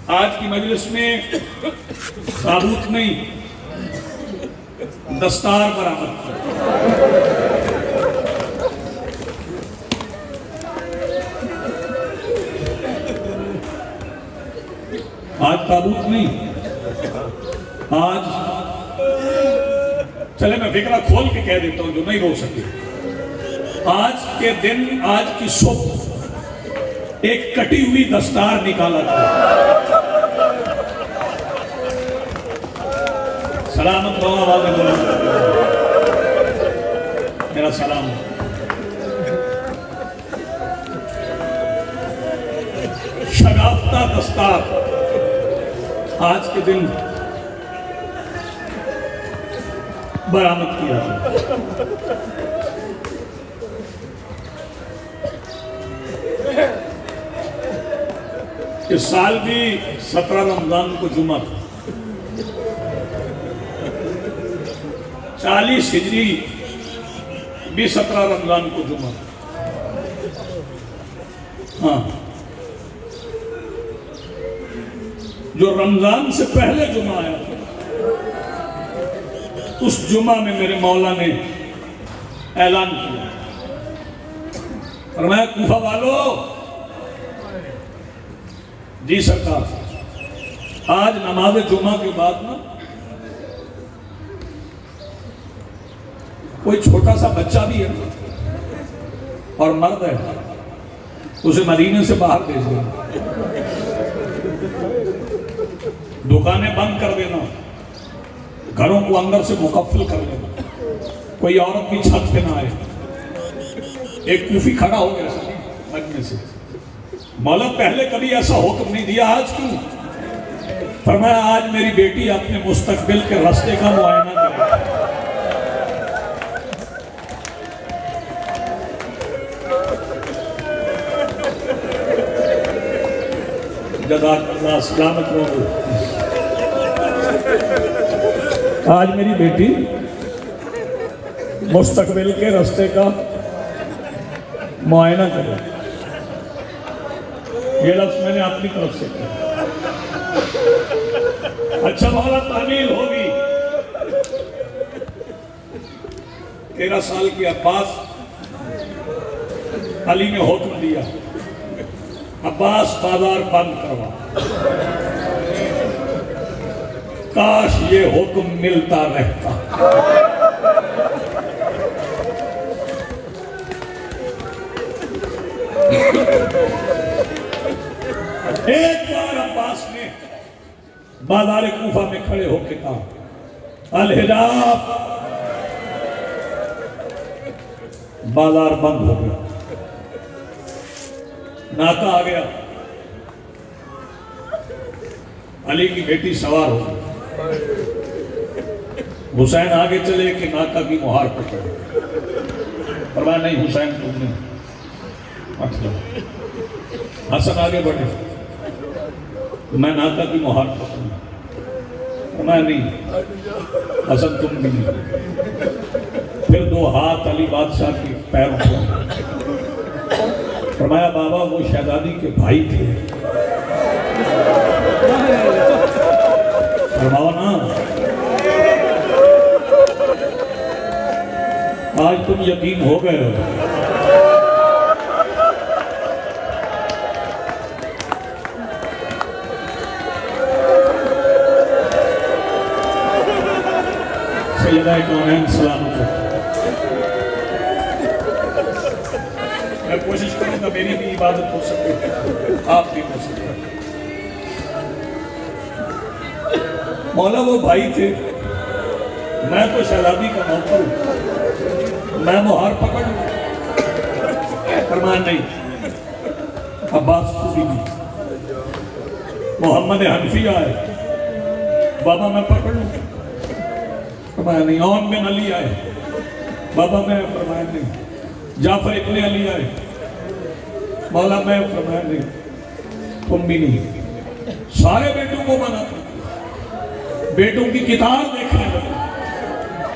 آج کی مجلس میں تابوت نہیں دستار برآمد کی۔ آج تابوت نہیں، آج چلے میں فکرہ کھول کے کہہ دیتا ہوں جو نہیں رو سکے۔ آج کے دن، آج کی صبح ایک کٹی ہوئی دستار نکالا تھا۔ سلامت رہو، آواز بولو، میرا سلام۔ شگافتہ دستار آج کے دن برآمد کیا تھا۔ اس سال بھی 17 رمضان کو جمعہ تھا، 40 ہجری بھی 17 رمضان کو جمعہ تھا۔ ہاں، جو رمضان سے پہلے جمعہ آیا تھا، اس جمعہ میں میرے مولا نے اعلان کیا، فرمایا کوفہ والو، جی سرکار، آج نماز جمعہ کے بعد نا کوئی چھوٹا سا بچہ بھی ہے اور مرد ہے، اسے مدینے سے باہر بھیج دینا، دکانیں بند کر دینا، گھروں کو اندر سے مقفل کر لینا، کوئی عورت بھی چھت پہ نہ آئے۔ ایک کوفی کھڑا ہو گیا مجمع سے، مولا پہلے کبھی ایسا حکم نہیں دیا، آج کیوں؟ فرمایا آج میری بیٹی اپنے مستقبل کے راستے کا معائنہ کرے۔ جزاک اللہ، سلامت رہو۔ آج میری بیٹی مستقبل کے راستے کا معائنہ کرے۔ یہ لفظ میں نے اپنی طرف سے کہا۔ اچھا مولا تعمیل ہوگی۔ 13 سال کے عباس، علی نے حکم دیا، عباس بازار بند کروا۔ کاش یہ حکم ملتا رہتا۔ ایک بار عباس نے بازار کوفہ میں کھڑے ہو کے کہا، الحجاب، بازار بند ہو گیا، ناکا آ گیا، علی کی بیٹی سوار ہو گئی، حسین آگے چلے کہ ناکا کی مہار پکڑے، فرمایا نہیں حسین تم نے ہٹ جاؤ۔ حسن آگے بڑھے، میں ناکا کی مہار پکڑوں، فرمایا نہیں حسن تم بھی نہیں۔ پھر 2 ہاتھ علی بادشاہ کے پیروں پر، فرمایا بابا وہ شہزادی کے بھائی تھے، فرماؤ نا آج تم یقین ہو گئے ہو۔ سیدہ کونین سلامت ہو۔ میں کوشش کروں گا میری بھی عبادت ہو سکے، آپ بھی ہو سکے۔ مولا وہ بھائی تھے، میں تو شہزادی کا نوکر ہوں، میں مہار پکڑ لوں؟ فرمایا نہیں، عباس کو بھی نہیں۔ محمد حنفی آئے، بابا میں پکڑ لوں؟ فرمایا نہیں۔ عون بن علی آئے، بابا میں، فرمایا نہیں۔ جعفر ابن علی آئے، مولا میں، فرمایا نہیں، تم بھی نہیں۔ سارے بیٹوں کو بنا تھا، بیٹوں کی کتاب دیکھنے لگے،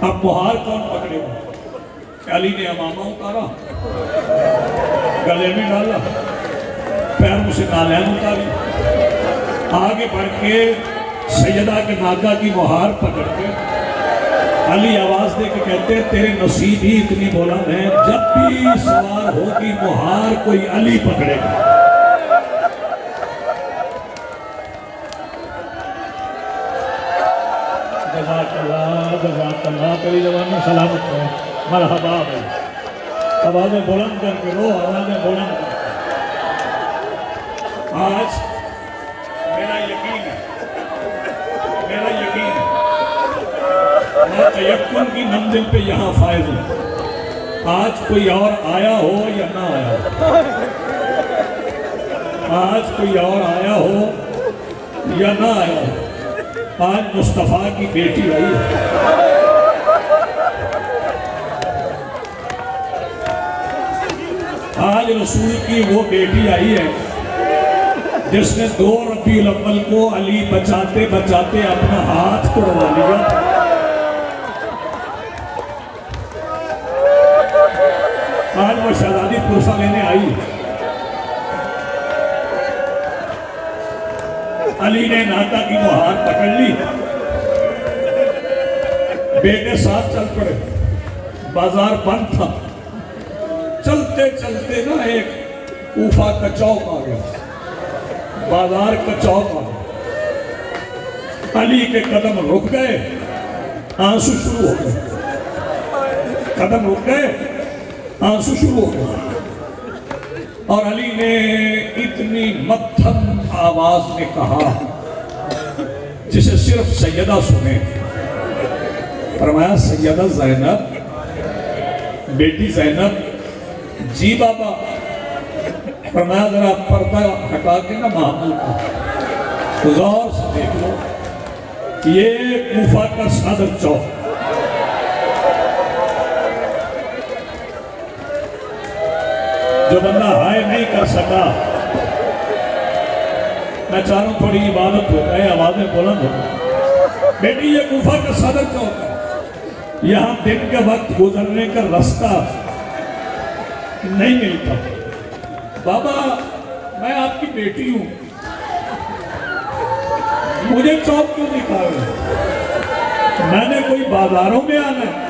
اب مہار کون پکڑے گا؟ علی نے امامہ اتارا، گلے میں ڈالا، پیروں سے نالین اتاری، آگے بڑھ کے سیدہ کے ناکہ کی مہار پکڑ کے علی آواز دے کے کہتے ہیں تیرے نصیب ہی اتنی بلند ہے، جب بھی سوار ہوگی مہار کوئی علی پکڑے گا۔ جزاک اللہ تیری زبان میں سلامت ہے، مرحبا ہے۔ آوازیں بلند کر کے رو، آوازیں بلند کر کے۔ آج میرا یقین ہے، میں تیقن کی منزل پہ یہاں فائز ہوں۔ آج کوئی اور آیا ہو یا نہ آیا ہو، آج کوئی اور آیا ہو یا نہ آیا ہو، آج مصطفیٰ کی بیٹی آئی ہے۔ آج رسول کی وہ بیٹی آئی ہے جس نے 2 ربیع الاول کو علی بچاتے بچاتے اپنا ہاتھ توڑوا لیا۔ آج وہ شہزادی پرسہ لینے آئی، علی نے ناکہ کی مہار پکڑ لی، بیٹے ساتھ چل پڑے، بازار بند تھا۔ چلتے چلتے نا ایک کوفہ کا چوک آ گیا، بازار کا چوک آ گیا، علی کے قدم رک گئے، آنسو شروع ہو گئے، قدم رک گئے، آنسو شروع ہو گئے، اور علی نے اتنی مدھم آواز میں کہا جسے صرف سیدہ سنے، فرمایا سیدہ زینب، بیٹی زینب، جی بابا۔ فرمایا ذرا پردہ ہٹا کے نا محمل کا غور سے دیکھ لو، یہ کوفہ کا صدر چوک، جو بندہ ہائے نہیں کر سکا، میں چاہوں تھوڑی عبادت ہو گئے، آوازیں بلند ہو، بیٹی یہ کوفہ کا صدر چوک ہے، یہاں دن کے وقت گزرنے کا رستہ نہیں ملتا۔ بابا میں آپ کی بیٹی ہوں، مجھے چوک کیوں نکالے؟ میں نے کوئی بازاروں میں آنا ہے؟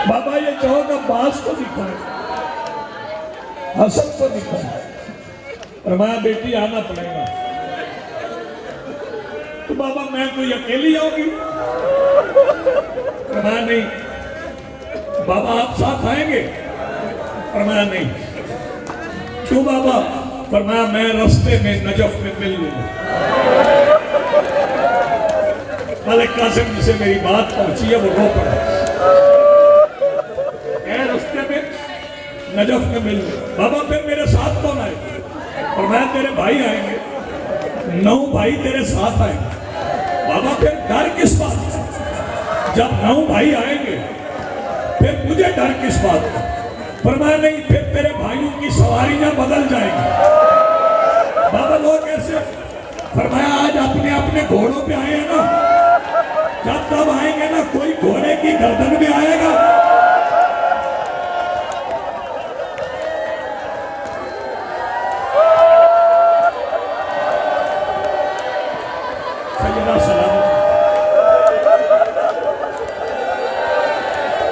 بابا یہ چوک عباس کو دکھائے، حسن کو دکھائے۔ فرمایا بیٹی آنا پڑے گا۔ تو بابا میں کوئی اکیلی آؤں گی؟ فرمایا نہیں۔ بابا آپ ساتھ آئیں گے؟ فرمایا نہیں۔ کیوں بابا؟ فرمایا میں رستے میں نجف میں مل لوں گا۔ ملک قاسم جسے میری بات پہنچی ہے وہ رو پڑا، اے رستے میں نجف میں مل لوں۔ بابا پھر میرے ساتھ کون آئے گا؟ فرمایا تیرے بھائی آئیں گے، 9 بھائی تیرے ساتھ آئیں گے۔ بابا پھر ڈر کس بات کا؟ جب 9 بھائی آئیں گے پھر مجھے ڈر کس بات کا؟ فرمایا نہیں، پھر تیرے بھائیوں کی سواریاں بدل جائیں گی۔ بابا لوگ کیسے؟ فرمایا آج اپنے اپنے گھوڑوں پہ آئے ہیں نا، جب تب آئیں گے نا کوئی گھوڑے کی گردن میں آئے گا۔ سیدہ سلامت،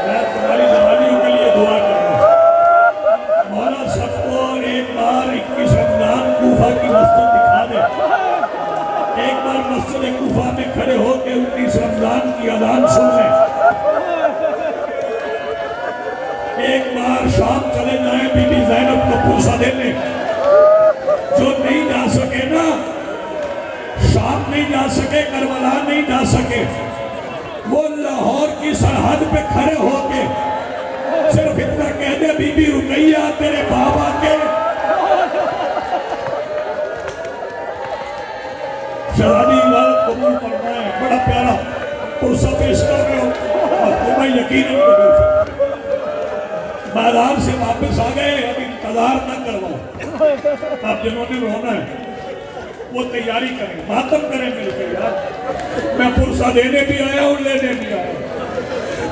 میں تمہاری جوانیوں کے لیے دعا کروں، مولا سب کو ایک بار 21 رمضان کوفہ کی مسجد دکھا دے، ایک بار مسجد کوفہ میں کھڑے ہو کے 19 رمضان کی اذان سن لیں، ایک بار شام چلے جائیں بی بی زینب کو پوسا دے لیں۔ جو نہیں جا سکے نا، شام نہیں جا سکے، کربلا نہیں جا سکے، وہ لاہور کی سرحد پہ کھڑے ہو کے صرف اتنا کہہ دے بی بی رقیہ تیرے بابا کے شہزادی عبادت قبول فرمائے، بڑا پیارا پرسہ پیش کر رہے ہو اور تمہیں یقیناً قبول فرمائے۔ بازار سے واپس آ گئے، اب انتظار نہ کرواؤ، آپ جنہوں نے رونا ہے وہ تیاری کریں، ماتم کریں مل کے یار. میں پرسہ دینے بھی آیا اور لینے بھی آیا.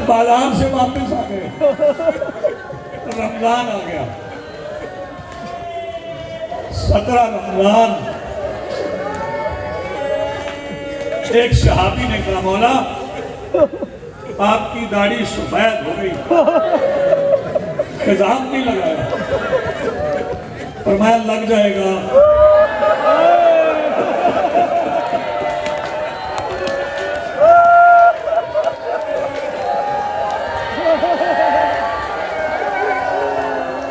بازار سے واپس آ گئے، رمضان آ گیا. 17 رمضان. ایک صحابی نے کہا مولا آپ کی داڑھی سفید ہو گئی، خضاب نہیں لگایا. فرمایا لگ جائے گا.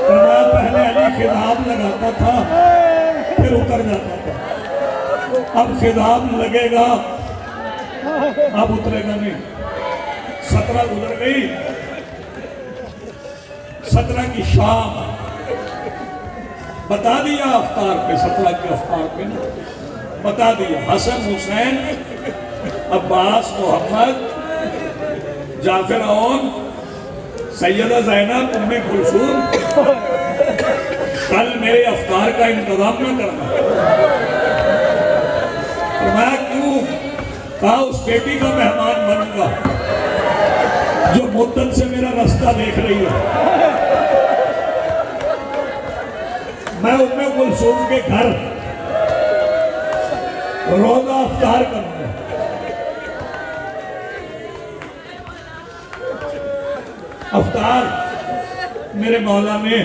فرمایا پہلے علی خضاب لگاتا تھا پھر اتر جاتا تھا، اب خضاب لگے گا اب اترے گا نہیں. 17 گزر گئی. 17 کی شام بتا دیا افطار پہ، 17 کے افطار پہ نا بتا دیا. حسن حسین عباس محمد جعفر اون سیدہ زینب ام کلثوم کل میرے افطار کا انتظام نہ کرنا. فرمایا کیوں؟ کہا اس بیٹی کا مہمان بنوں گا جو مدت سے میرا رستہ دیکھ رہی ہے. میں ام کلثوم کے گھر روزہ افطار کروں گا. افطار میرے مولا نے،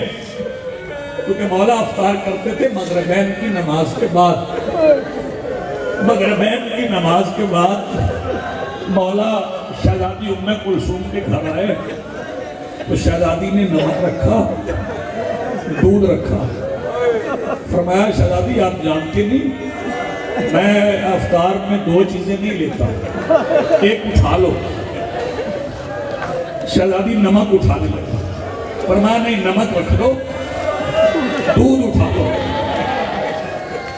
کیونکہ مولا افطار کرتے تھے مغربین کی نماز کے بعد. مغربین کی نماز کے بعد مولا شہزادی ام کلثوم کے گھر آئے تو شہزادی نے نمک رکھا، دودھ رکھا. فرمایا شہزادی آپ جانتے نہیں میں افطار میں 2 چیزیں نہیں لیتا، ایک اٹھا لو. شہزادی نمک اٹھانے لگا. فرمایا نہیں نمک رکھ دو، دودھ اٹھا دو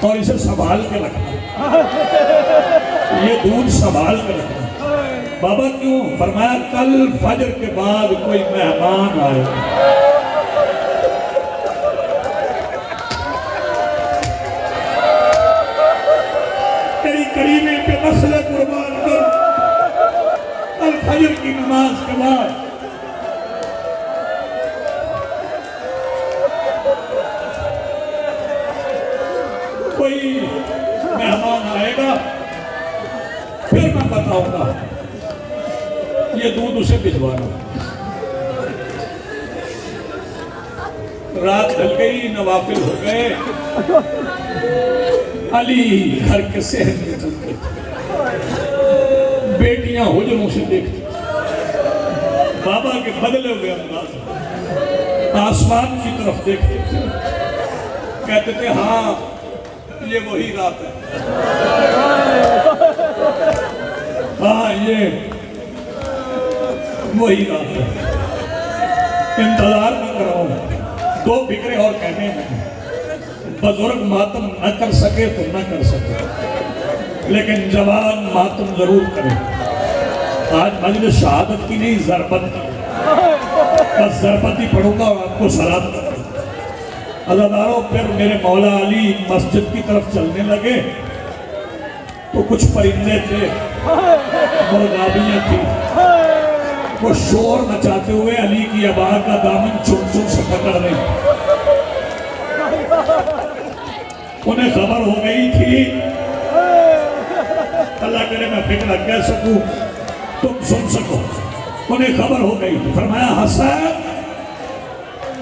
اور اسے سنبھال کے رکھنا. یہ دودھ سنبھال کے رکھنا. بابا کیوں؟ فرمایا کل فجر کے بعد کوئی مہمان آئے. تیری کریمے پہ مسئلہ قربان کر. کل فجر کی نماز کے بعد کوئی مہمان آئے گا پھر میں بتاؤں گا. یہ دودھ اسے بھجوانا. رات ڈھل گئی، نوافل ہو گئے. علی گھر کے صحن میں چلتے تھے. بیٹیاں حجروں سے دیکھتی. بابا کے بدلے ہوئے انداز آسمان کی طرف دیکھتے تھے. کہتے تھے ہاں یہ وہی رات ہے، ہاں یہ وہی رات ہے. انتظار نہ کرو. 2 فکریں اور کہنے ہیں. بزرگ ماتم نہ کر سکے تو نہ کر سکے، لیکن جوان ماتم ضرور کرے. آج مجلس شہادت کی نہیں، ضربت کی. بس ضربت ہی پڑھوں گا اور آپ کو سلام کروں. عزاداروں پھر میرے مولا علی مسجد کی طرف چلنے لگے تو کچھ پرندے تھے، مرغابیاں تھی. وہ شور مچاتے ہوئے علی کی ابا کا دامن چم چم سے پکڑ رہے. انہیں خبر ہو گئی تھی. اللہ کرے میں فکر کہہ سکوں تم سن سکو. انہیں خبر ہو گئی تھی. فرمایا حسن.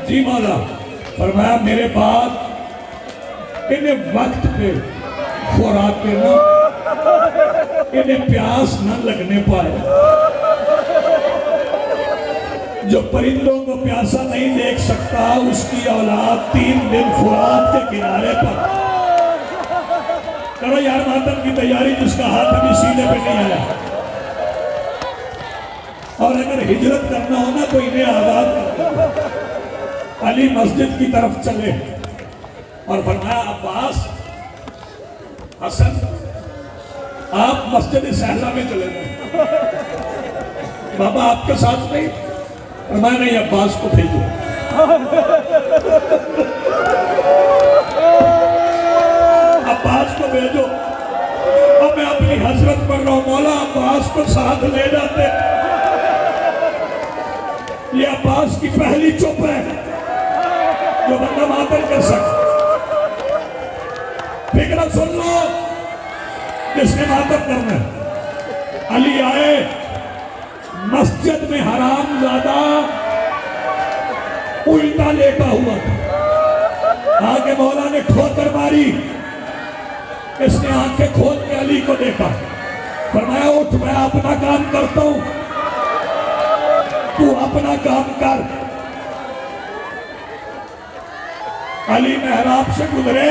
جی مولا. فرمایا میرے بعد انہیں وقت پہ خوراک دینا، انہیں پیاس نہ لگنے پائے. جو پرندوں کو پیاسا نہیں دیکھ سکتا اس کی اولاد 3 دن فرات کے کنارے پر. کرو یار ماتم کی تیاری جس کا ہاتھ ابھی سینے پہ نہیں آیا. اور اگر ہجرت کرنا ہونا تو انہیں آزاد کر دو. علی مسجد کی طرف چلے اور فرمایا عباس، حسن آپ مسجد صحرا میں چلے گئے. بابا آپ کے ساتھ نہیں؟ فرمایا نہیں عباس کو بھیجو. عباس کو بھیجو. کو ساتھ لے جاتے. یہ عباس کی پہلی چپ ہے جو بندہ ماتم کر سکتا. فکر سن لو جس نے ماتم کرنا ہے. علی آئے مسجد میں حرام زادہ الٹا لیٹا ہوا تھا. آگے مولا نے ٹھوکر ماری. اس نے آنکھیں کھول کے علی کو دیکھا. فرمایا اٹھ میں اپنا کام کرتا ہوں تو اپنا کام کر. علی محراب سے گزرے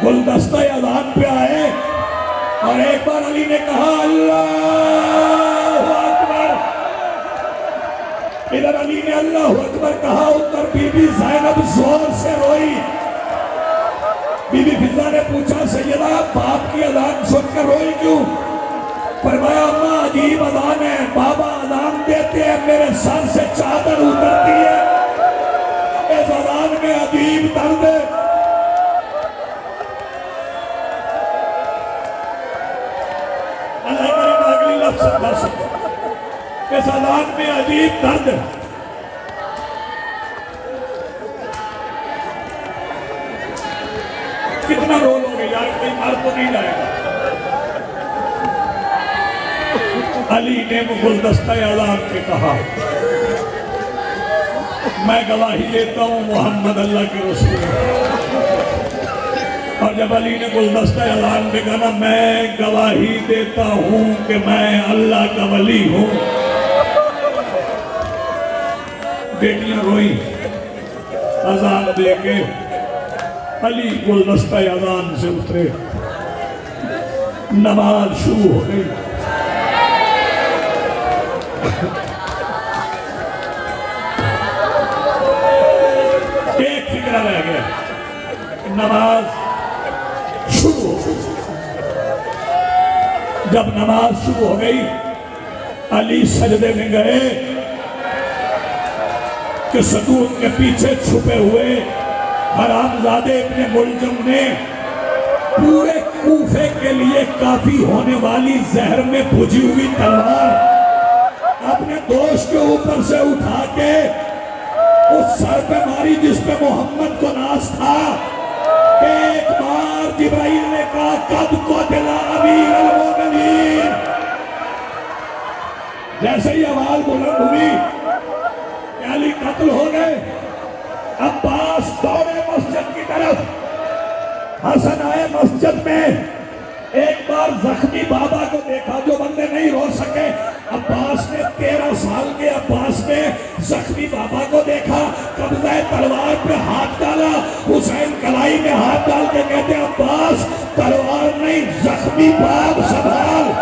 گلدستہ اذان پہ آئے اور ایک بار علی نے کہا اللہ اکبر. ادھر علی نے اللہ اکبر کہا ادھر بی بی زینب زور سے روئی. بی بی فضا نے پوچھا سیدہ باپ کی اذان سن کر روئی کیوں؟ فرمایا اماں عجیب اذان ہے. بابا اذان دیتے ہیں میرے سر سے چادر اترتی ہے. اس اذان میں عجیب درد ہے. اللہ کرے میں اگلی لفظ سمجھا سکتا. اس اذان میں عجیب درد ہے. کتنا رول ہو گئے یار کوئی مار تو نہیں جائے گا. علی نے گلدستہ اذان پہ کہا میں گواہی لیتا ہوں محمد اللہ کے رسول. اور جب علی نے گلدستہ اذان پہ کہا میں گواہی دیتا ہوں کہ میں اللہ کا ولی ہوں. بیٹیاں روئی. اذان دے کے علی گلدستہ اذان سے اترے. نماز شروع ہو گئی. ایک فکرہ رہ گیا. نماز شروع ہو گئی. جب نماز شروع ہو گئی علی سجدے میں گئے کہ ستون کے پیچھے چھپے ہوئے حرامزادے ابن ملجم نے پورے کوفے کے لیے کافی ہونے والی زہر میں بھجی ہوئی تلوار اپنے دوست کے اوپر سے اٹھا کے اس سر پہ ماری جس پہ محمد کو ناز تھا. ایک بار جبرائیل نے کہا قد قتل امیر المومنین. جیسے ہی آواز بلند ہوئی کہ علی قتل ہو گئے. عباس دوڑے مسجد کی طرف. حسن آئے مسجد میں. ایک بار زخمی بابا کو دیکھا جو بندے نہیں رو سکے. عباس نے 13 سال کے عباس نے زخمی بابا کو دیکھا. قبضہ تلوار پہ ہاتھ ڈالا. حسین کلائی میں ہاتھ ڈال کے کہتے عباس تلوار نہیں زخمی باپ سنبھال.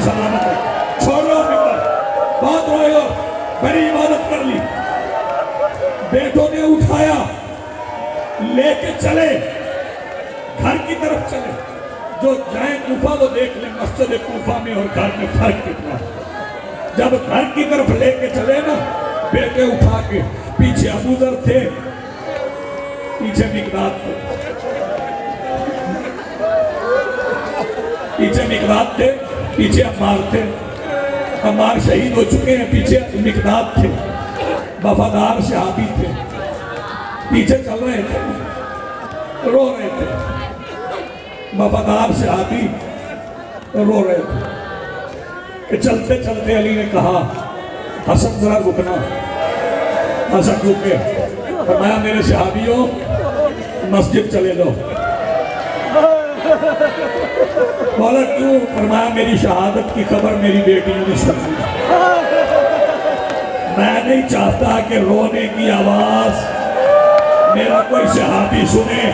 سلامت ہے. چھوڑو فکر بہت روئے ہو. بڑی عبادت کر لی. بیٹوں نے اٹھایا لے کے چلے گھر کی طرف چلے. جو جائیں کوفہ وہ دیکھ لیں مسجد کوفہ میں اور گھر میں فرق کتنا. جب گھر کی طرف لے کے چلے نا بیٹے اٹھا کے پیچھے ابو ذر تھے پیچھے مقداد تھے. پیچھے مقداد تھے پیچھے عمار تھے. عمار شہید ہو چکے ہیں. پیچھے مقداد تھے وفادار صحابی تھے. پیچھے چل رہے تھے رو رہے تھے. وفادار صحابی رو رہے تھے کہ چلتے چلتے علی نے کہا حسن ذرا رکنا. حسن رکے. فرمایا میرے صحابیوں مسجد چلے جاؤ. بولا کیوں؟ فرمایا میری شہادت کی خبر میری بیٹیوں نے سنی. میں نہیں چاہتا کہ رونے کی آواز میرا کوئی صحابی سنے.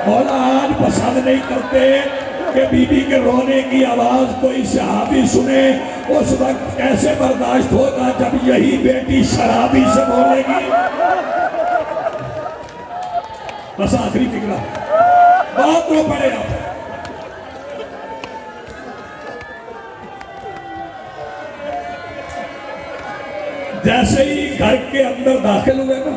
مولا آج پسند نہیں کرتے کہ بی بی کے رونے کی آواز کوئی صحابی سنے. اس وقت کیسے برداشت ہوگا جب یہی بیٹی شرابی سے بولے گی. بس آخری فکرہ بہت رو پڑے آپ. جیسے ہی گھر کے اندر داخل ہوئے نا